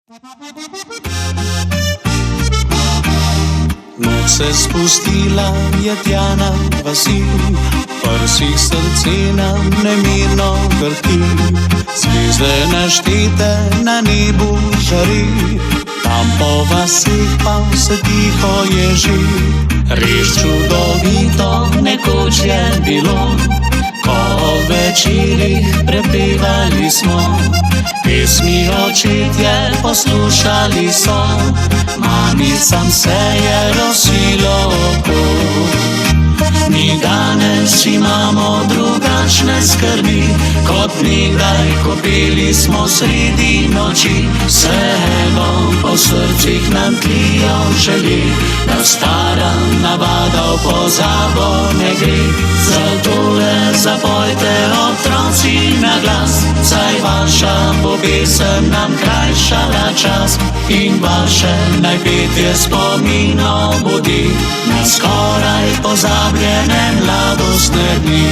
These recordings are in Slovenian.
Noč se spustila je tja na vasi, prsih srce nam nemirno vrti. Zvezde naštete na nebu žari, tam po vasih pa vse tiho ježi. Res čudovito nekoč je bilo, ko ob večerih prepevali smo. Pesmi očetje poslušali so, mamicam se je rosilo oko. Mi danes imamo drugačne skrbi, kot nekdaj, ko peli smo sredi noči. Vseeno po srcih nam tlijo želje, da stara navada v pozabo ne gre. Zatole zapojte otroci na glas, saj vaša pesem nam krajšala čas in vaše najpetje spominov budi na skoraj pozabljene mladostne dni.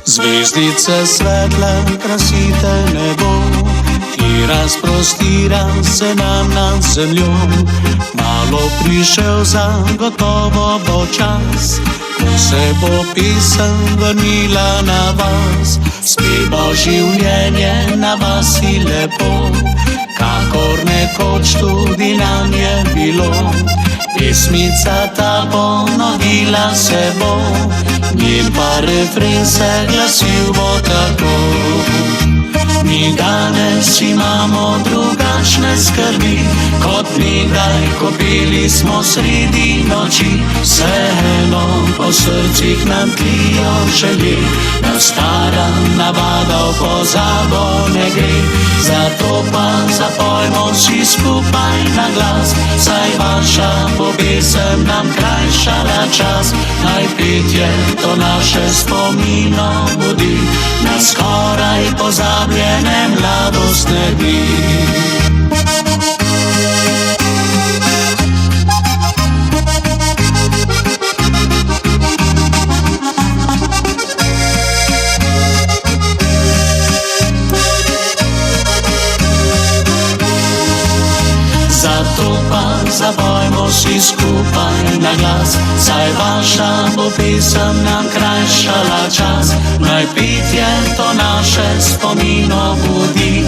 Zvezdice svetle, krasite nebo, ki razprostira se nam nad zemljo. Malo prišel zagotovo bo čas, ko se bo pesem vrnila na vas. Spet bo življenje na vasi lepo, kakor nekoč tudi nam je bilo. Pesmica ta ponovila se bo, njen pa refren se glasil bo tako. Mi danes imamo drugačne skrbi, kot nekdaj, ko peli smo sredi noči. Vseeno po srcih nam tlijo želje, da stara navada v pozabo ne gre. Zato pa zapojmo vsi skupaj na glas, saj vaša pesem nam krajšala čas. Naj petje to naše spomino budi na skoraj pozabljene mladostne dni. Zato pa zapojmo vsi skupaj na glas, saj vaša bo pesem nam krajšala čas. Naj petje to naše spomino budi